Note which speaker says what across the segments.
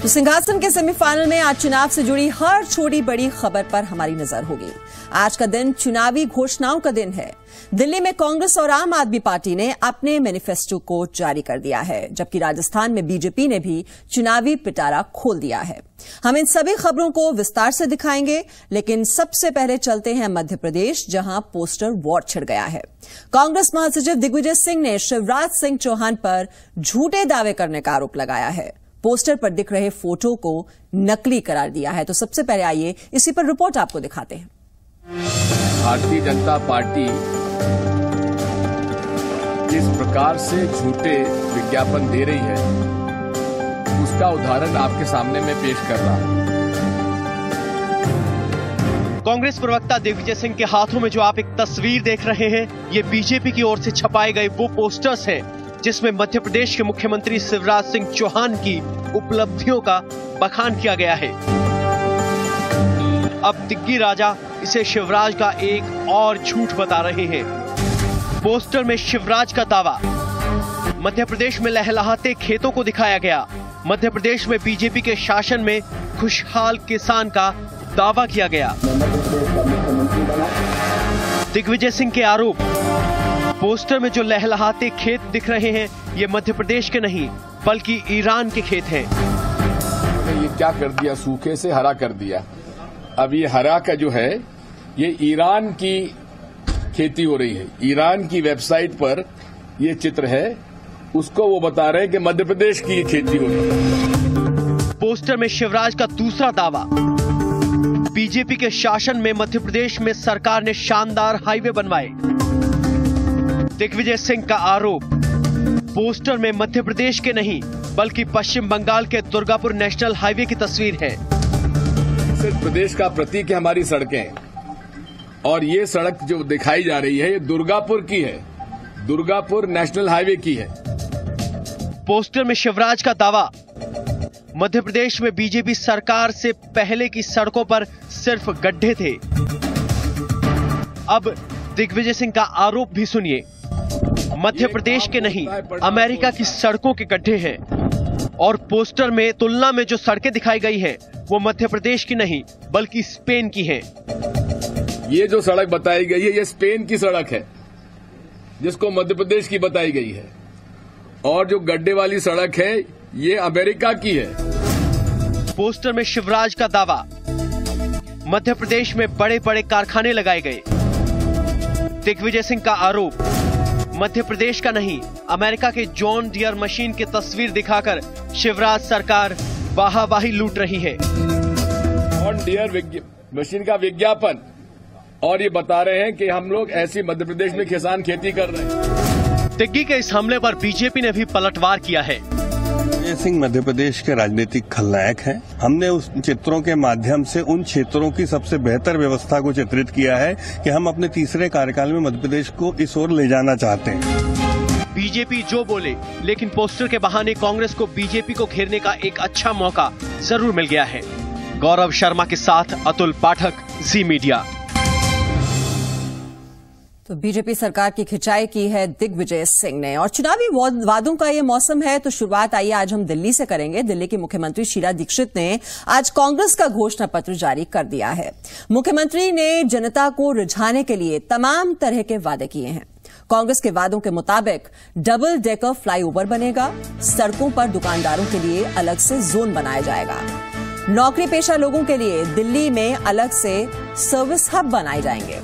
Speaker 1: तो सिंहासन के सेमीफाइनल में आज चुनाव से जुड़ी हर छोटी बड़ी खबर पर हमारी नजर होगी। आज का दिन चुनावी घोषणाओं का दिन है। दिल्ली में कांग्रेस और आम आदमी पार्टी ने अपने मैनिफेस्टो को जारी कर दिया है, जबकि राजस्थान में बीजेपी ने भी चुनावी पिटारा खोल दिया है। हम इन सभी खबरों को विस्तार से दिखाएंगे, लेकिन सबसे पहले चलते हैं मध्य प्रदेश, जहां पोस्टर वॉर छिड़ गया है। कांग्रेस महासचिव दिग्विजय सिंह ने शिवराज सिंह चौहान पर झूठे दावे करने का आरोप लगाया है। पोस्टर पर दिख रहे फोटो को नकली करार दिया है। तो सबसे पहले आइए इसी पर रिपोर्ट आपको दिखाते हैं।
Speaker 2: भारतीय जनता पार्टी जिस प्रकार से झूठे विज्ञापन दे रही है, उसका उदाहरण आपके सामने मैं पेश कर रहा हूं।
Speaker 3: कांग्रेस प्रवक्ता दिग्विजय सिंह के हाथों में जो आप एक तस्वीर देख रहे हैं, ये बीजेपी की ओर से छपाए गए वो पोस्टर्स हैं जिसमें मध्य प्रदेश के मुख्यमंत्री शिवराज सिंह चौहान की उपलब्धियों का बखान किया गया है। अब दिग्गी राजा इसे शिवराज का एक और झूठ बता रहे हैं। पोस्टर में शिवराज का दावा, मध्य प्रदेश में लहलहाते खेतों को दिखाया गया। मध्य प्रदेश में बीजेपी के शासन में खुशहाल किसान का दावा किया गया। दिग्विजय सिंह के आरोप, पोस्टर में जो लहलहाते खेत दिख रहे हैं, ये मध्य प्रदेश के नहीं बल्कि ईरान के खेत हैं।
Speaker 2: ये क्या कर दिया, सूखे से हरा कर दिया। अब ये हरा का जो है, ये ईरान की खेती हो रही है। ईरान की वेबसाइट पर ये चित्र है, उसको वो बता रहे हैं कि मध्य प्रदेश की ये खेती हो रही है।
Speaker 3: पोस्टर में शिवराज का दूसरा दावा, बीजेपी के शासन में मध्य प्रदेश में सरकार ने शानदार हाईवे बनवाए। दिग्विजय सिंह का आरोप, पोस्टर में मध्य प्रदेश के नहीं बल्कि पश्चिम बंगाल के दुर्गापुर नेशनल हाईवे की तस्वीर है।
Speaker 2: सिर्फ प्रदेश का प्रतीक है हमारी सड़कें, और ये सड़क जो दिखाई जा रही है, ये दुर्गापुर की है, दुर्गापुर नेशनल हाईवे की है।
Speaker 3: पोस्टर में शिवराज का दावा, मध्य प्रदेश में बीजेपी सरकार से पहले की सड़कों पर सिर्फ गड्ढे थे। अब दिग्विजय सिंह का आरोप भी सुनिए। मध्य प्रदेश के नहीं, अमेरिका की सड़कों के गड्ढे हैं, और पोस्टर में तुलना में जो सड़कें दिखाई गई हैं, वो मध्य प्रदेश की नहीं बल्कि स्पेन की हैं।
Speaker 2: ये जो सड़क बताई गई है, ये स्पेन की सड़क है, जिसको मध्य प्रदेश की बताई गई है, और जो गड्ढे वाली सड़क है, ये अमेरिका की है।
Speaker 3: पोस्टर में शिवराज का दावा, मध्य प्रदेश में बड़े बड़े कारखाने लगाए गए। दिग्विजय सिंह का आरोप, मध्य प्रदेश का नहीं अमेरिका के जॉन डियर मशीन की तस्वीर दिखाकर शिवराज सरकार वाहावाही लूट रही है।
Speaker 2: जॉन डियर मशीन का विज्ञापन, और ये बता रहे हैं कि हम लोग ऐसी मध्य प्रदेश में किसान खेती कर रहे हैं।
Speaker 3: दिग्गी के इस हमले पर बीजेपी ने भी पलटवार किया है।
Speaker 4: दिग्विजय सिंह मध्य प्रदेश के राजनीतिक खलनायक हैं। हमने उस चित्रों के माध्यम से उन क्षेत्रों की सबसे बेहतर व्यवस्था को चित्रित किया है कि हम अपने तीसरे कार्यकाल में मध्य प्रदेश को इस ओर ले जाना चाहते हैं।
Speaker 3: बीजेपी जो बोले, लेकिन पोस्टर के बहाने कांग्रेस को बीजेपी को घेरने का एक अच्छा मौका जरूर मिल गया है। गौरव शर्मा के साथ अतुल पाठक, जी मीडिया।
Speaker 1: तो बीजेपी सरकार की खिंचाई की है दिग्विजय सिंह ने। और चुनावी वादों का ये मौसम है, तो शुरुआत आइए आज हम दिल्ली से करेंगे। दिल्ली की मुख्यमंत्री शीला दीक्षित ने आज कांग्रेस का घोषणा पत्र जारी कर दिया है। मुख्यमंत्री ने जनता को रिझाने के लिए तमाम तरह के वादे किए हैं। कांग्रेस के वादों के मुताबिक डबल डेकर फ्लाईओवर बनेगा, सड़कों पर दुकानदारों के लिए अलग से जोन बनाया जाएगा, नौकरी पेशा लोगों के लिए दिल्ली में अलग से सर्विस हब बनाए जाएंगे।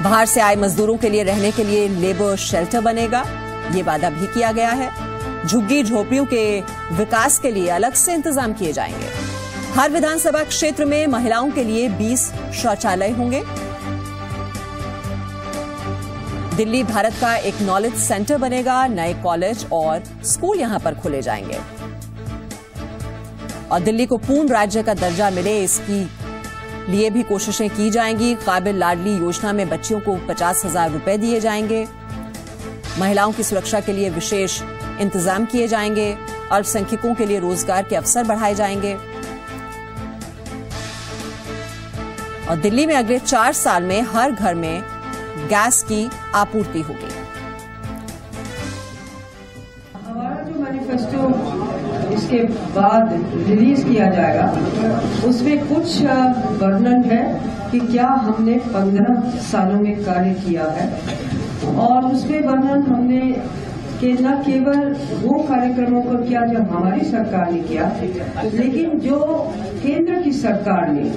Speaker 1: बाहर से आए मजदूरों के लिए रहने के लिए लेबर शेल्टर बनेगा, ये वादा भी किया गया है। झुग्गी झोपड़ियों के विकास के लिए अलग से इंतजाम किए जाएंगे। हर विधानसभा क्षेत्र में महिलाओं के लिए 20 शौचालय होंगे। दिल्ली भारत का एक नॉलेज सेंटर बनेगा, नए कॉलेज और स्कूल यहां पर खोले जाएंगे। और दिल्ली को पूर्ण राज्य का दर्जा मिले, इसकी लिए भी कोशिशें की जाएंगी। काबिल लाडली योजना में बच्चियों को 50,000 रुपए दिए जाएंगे। महिलाओं की सुरक्षा के लिए विशेष इंतजाम किए जाएंगे। अल्पसंख्यकों के लिए रोजगार के अवसर बढ़ाए जाएंगे। और दिल्ली में अगले 4 साल में हर घर में गैस की आपूर्ति होगी।
Speaker 5: मैनिफेस्टो इसके बाद रिलीज किया जाएगा, उसमें कुछ वर्णन है कि क्या हमने 15 सालों में कार्य किया है, और उसमें वर्णन हमने कि न केवल वो कार्यक्रमों को किया जो हमारी सरकार ने किया, लेकिन जो केंद्र की सरकार ने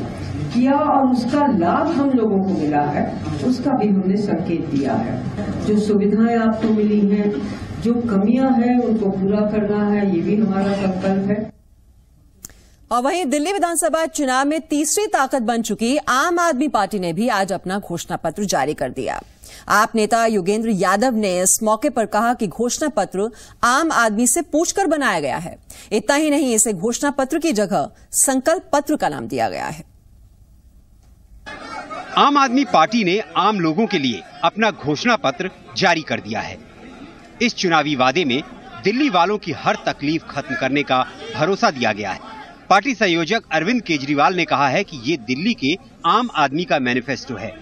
Speaker 5: किया और उसका लाभ हम लोगों को मिला है, उसका भी हमने संकेत दिया है। जो सुविधाएं आपको मिली हैं, जो कमियां हैं, उनको पूरा करना है, ये भी हमारा संकल्प है।
Speaker 1: और वहीं दिल्ली विधानसभा चुनाव में तीसरी ताकत बन चुकी आम आदमी पार्टी ने भी आज अपना घोषणा पत्र जारी कर दिया। आप नेता योगेंद्र यादव ने इस मौके पर कहा कि घोषणा पत्र आम आदमी से पूछकर बनाया गया है। इतना ही नहीं, इसे घोषणा पत्र की जगह संकल्प पत्र का नाम दिया गया है।
Speaker 6: आम आदमी पार्टी ने आम लोगों के लिए अपना घोषणा पत्र जारी कर दिया है। इस चुनावी वादे में दिल्ली वालों की हर तकलीफ खत्म करने का भरोसा दिया गया है। पार्टी संयोजक अरविंद केजरीवाल ने कहा है कि ये दिल्ली के आम आदमी का मैनिफेस्टो है।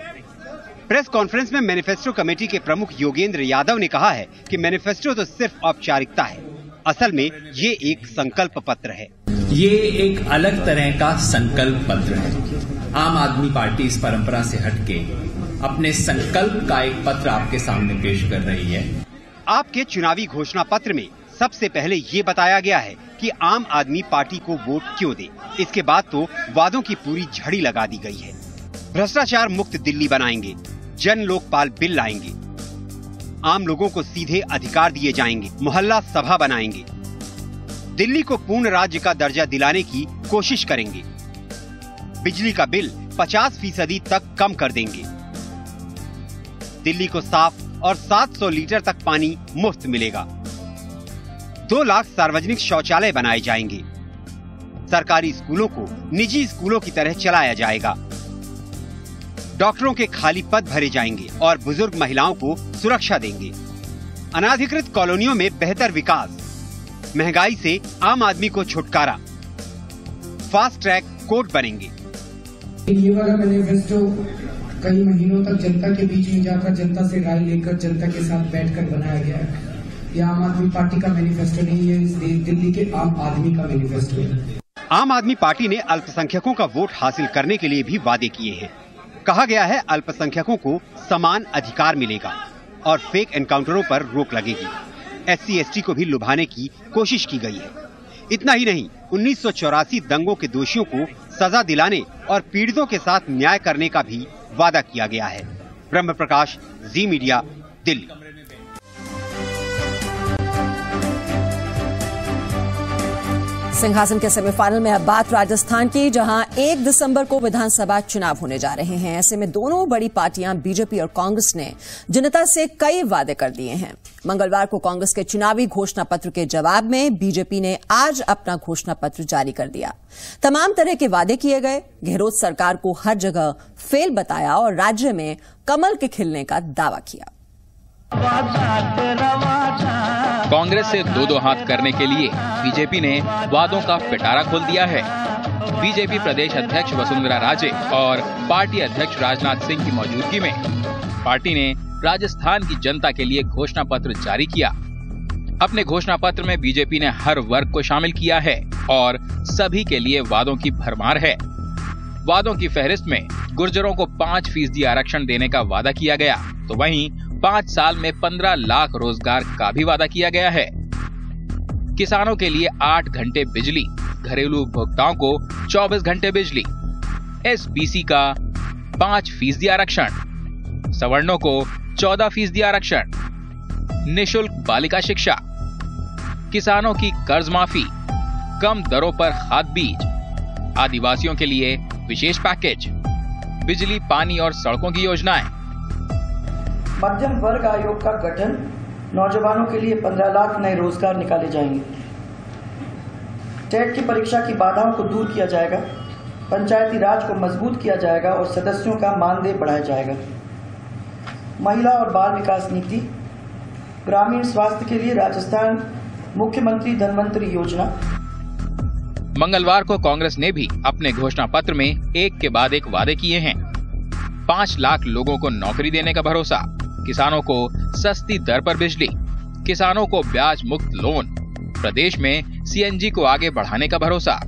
Speaker 6: प्रेस कॉन्फ्रेंस में मैनिफेस्टो कमेटी के प्रमुख योगेंद्र यादव ने कहा है कि मैनिफेस्टो तो सिर्फ औपचारिकता है, असल में ये एक संकल्प पत्र है।
Speaker 7: ये एक अलग तरह का संकल्प पत्र है। आम आदमी पार्टी इस परंपरा से हटके अपने संकल्प का एक पत्र आपके सामने पेश कर रही है।
Speaker 6: आपके चुनावी घोषणा पत्र में सबसे पहले ये बताया गया है कि आम आदमी पार्टी को वोट क्यों दे। इसके बाद तो वादों की पूरी झड़ी लगा दी गई है। भ्रष्टाचार मुक्त दिल्ली बनाएंगे, जन लोकपाल बिल लाएंगे, आम लोगों को सीधे अधिकार दिए जाएंगे, मोहल्ला सभा बनाएंगे, दिल्ली को पूर्ण राज्य का दर्जा दिलाने की कोशिश करेंगे, बिजली का बिल 50% तक कम कर देंगे, दिल्ली को साफ और 700 लीटर तक पानी मुफ्त मिलेगा, 2 लाख सार्वजनिक शौचालय बनाए जाएंगे, सरकारी स्कूलों को निजी स्कूलों की तरह चलाया जाएगा, डॉक्टरों के खाली पद भरे जाएंगे और बुजुर्ग महिलाओं को सुरक्षा देंगे, अनाधिकृत कॉलोनियों में बेहतर विकास, महंगाई से आम आदमी को छुटकारा, फास्ट ट्रैक कोर्ट बनेंगे।
Speaker 8: ये वाला मैनिफेस्टो कई महीनों तक जनता के बीच में जाकर जनता से राय लेकर जनता के साथ बैठकर बनाया गया है। ये आम आदमी पार्टी का मैनिफेस्टो नहीं है, इस दिल्ली के आम आदमी का मैनिफेस्टो है।
Speaker 6: आम आदमी पार्टी ने अल्पसंख्यकों का वोट हासिल करने के लिए भी वादे किए हैं। कहा गया है अल्पसंख्यकों को समान अधिकार मिलेगा और फेक एनकाउंटरों पर रोक लगेगी। SC/ST को भी लुभाने की कोशिश की गई है। इतना ही नहीं, 1984 दंगों के दोषियों को सजा दिलाने और पीड़ितों के साथ न्याय करने का भी वादा किया गया है। ब्रह्म प्रकाश, जी मीडिया, दिल्ली।
Speaker 1: सिंहासन के सेमीफाइनल में अब बात राजस्थान की, जहां 1 दिसंबर को विधानसभा चुनाव होने जा रहे हैं। ऐसे में दोनों बड़ी पार्टियां बीजेपी और कांग्रेस ने जनता से कई वादे कर दिए हैं। मंगलवार को कांग्रेस के चुनावी घोषणा पत्र के जवाब में बीजेपी ने आज अपना घोषणा पत्र जारी कर दिया। तमाम तरह के वादे किए गए, गहलोत सरकार को हर जगह फेल बताया और राज्य में कमल के खिलने का दावा किया।
Speaker 9: कांग्रेस से दो हाथ करने के लिए बीजेपी ने वादों का पिटारा खोल दिया है। बीजेपी प्रदेश अध्यक्ष वसुंधरा राजे और पार्टी अध्यक्ष राजनाथ सिंह की मौजूदगी में पार्टी ने राजस्थान की जनता के लिए घोषणा पत्र जारी किया। अपने घोषणा पत्र में बीजेपी ने हर वर्ग को शामिल किया है और सभी के लिए वादों की भरमार है। वादों की फहरिस्त में गुर्जरों को 5% आरक्षण देने का वादा किया गया, तो वहीं 5 साल में 15 लाख रोजगार का भी वादा किया गया है। किसानों के लिए 8 घंटे बिजली, घरेलू उपभोक्ताओं को 24 घंटे बिजली, SBC का 5% आरक्षण, सवर्णों को 14% आरक्षण, निःशुल्क बालिका शिक्षा, किसानों की कर्ज माफी, कम दरों पर खाद बीज, आदिवासियों के लिए विशेष पैकेज, बिजली, पानी और सड़कों की योजनाएं।
Speaker 10: मध्यम वर्ग आयोग का गठन, नौजवानों के लिए 15 लाख नए रोजगार निकाले जाएंगे। टेट की परीक्षा की बाधाओं को दूर किया जाएगा, पंचायती राज को मजबूत किया जाएगा और सदस्यों का मानदेय बढ़ाया जाएगा। महिला और बाल विकास नीति, ग्रामीण स्वास्थ्य के लिए राजस्थान मुख्यमंत्री धनवंतरी योजना।
Speaker 9: मंगलवार को कांग्रेस ने भी अपने घोषणा पत्र में एक के बाद एक वादे किए हैं। 5 लाख लोगों को नौकरी देने का भरोसा, किसानों को सस्ती दर पर बिजली, किसानों को ब्याज मुक्त लोन, प्रदेश में सीएनजी को आगे बढ़ाने का भरोसा।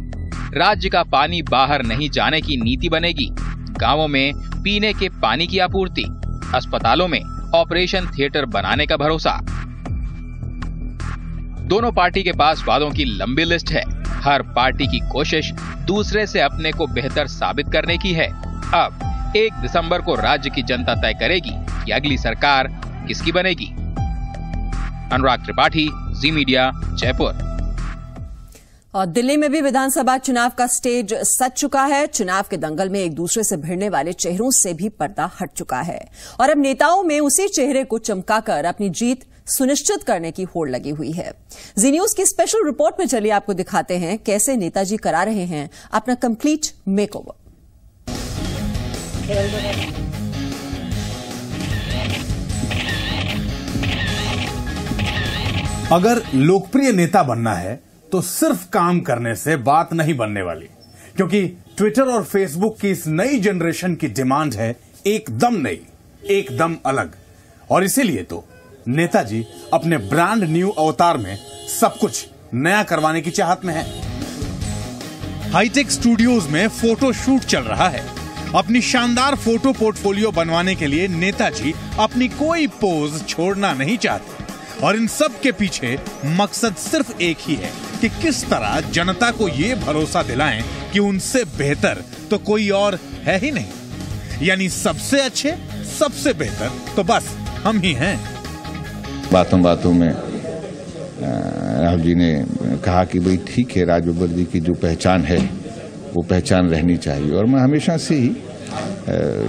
Speaker 9: राज्य का पानी बाहर नहीं जाने की नीति बनेगी। गांवों में पीने के पानी की आपूर्ति। अस्पतालों में ऑपरेशन थिएटर बनाने का भरोसा। दोनों पार्टी के पास वादों की लंबी लिस्ट है। हर पार्टी की कोशिश दूसरे से अपने को बेहतर साबित करने की है। अब 1 दिसंबर को राज्य की जनता तय करेगी कि अगली सरकार किसकी बनेगी। अनुराग त्रिपाठी, जी मीडिया, जयपुर।
Speaker 1: और दिल्ली में भी विधानसभा चुनाव का स्टेज सज चुका है। चुनाव के दंगल में एक दूसरे से भिड़ने वाले चेहरों से भी पर्दा हट चुका है और अब नेताओं में उसी चेहरे को चमकाकर अपनी जीत सुनिश्चित करने की होड़ लगी हुई है। जी न्यूज की स्पेशल रिपोर्ट में चलिए आपको दिखाते हैं कैसे नेताजी करा रहे हैं अपना कंप्लीट मेकओवर।
Speaker 11: अगर लोकप्रिय नेता बनना है तो सिर्फ काम करने से बात नहीं बनने वाली, क्योंकि ट्विटर और फेसबुक की इस नई जनरेशन की डिमांड है एकदम नई, एकदम अलग। और इसीलिए तो नेताजी अपने ब्रांड न्यू अवतार में सब कुछ नया करवाने की चाहत में है। हाईटेक स्टूडियोज में फोटो शूट चल रहा है। अपनी शानदार फोटो पोर्टफोलियो बनवाने के लिए नेताजी अपनी कोई पोज छोड़ना नहीं चाहते और इन सब के पीछे मकसद सिर्फ एक ही है कि किस तरह जनता को ये भरोसा दिलाएं कि उनसे बेहतर तो कोई और है ही नहीं, यानी सबसे अच्छे, सबसे बेहतर तो बस हम ही हैं।
Speaker 12: बातों बातों में राहुल जी ने कहा कि भाई ठीक है, राज बब्बर जी की जो पहचान है वो पहचान रहनी चाहिए। और मैं हमेशा से ही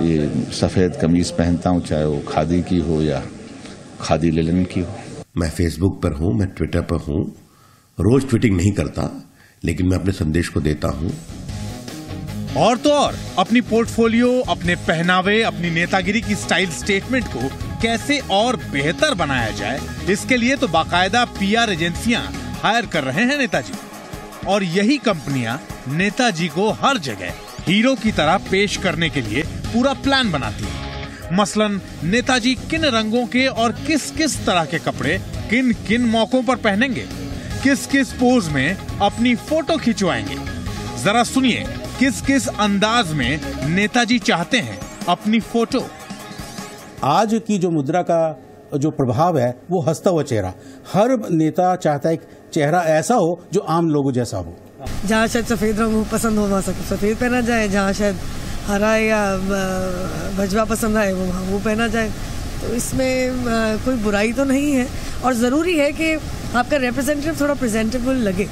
Speaker 12: ये सफेद कमीज पहनता हूँ, चाहे वो खादी की हो या खादी लिनन की हो।
Speaker 13: मैं फेसबुक पर हूँ, मैं ट्विटर पर हूँ, रोज ट्वीटिंग नहीं करता, लेकिन मैं अपने संदेश को देता हूँ।
Speaker 11: और तो और अपनी पोर्टफोलियो, अपने पहनावे, अपनी नेतागिरी की स्टाइल स्टेटमेंट को कैसे और बेहतर बनाया जाए, इसके लिए तो बाकायदा पीआर एजेंसियां हायर कर रहे हैं नेताजी। और यही कंपनियां नेताजी को हर जगह हीरो की तरह पेश करने के लिए पूरा प्लान बनाती हैं। मसलन नेताजी किन रंगों के और किस किस तरह के कपड़े किन किन मौकों पर पहनेंगे, किस किस पोज में अपनी फोटो खिंचवाएंगे। जरा सुनिए किस किस अंदाज में नेताजी चाहते हैं अपनी फोटो।
Speaker 14: आज की जो मुद्रा का जो प्रभाव है वो हंसता हुआ चेहरा। हर नेता चाहता है चेहरा ऐसा हो जो आम लोगों जैसा हो।
Speaker 15: जहाँ शायद सफेद रंग पसंद हो वहाँ सफेद पहना जाए, जहाँ शायद हरा या भजवा पसंद आए वो पहना जाए। तो इसमें कोई बुराई तो नहीं है और जरूरी है कि आपका रिप्रेजेंटेटिव थोड़ा प्रेजेंटेबल लगे।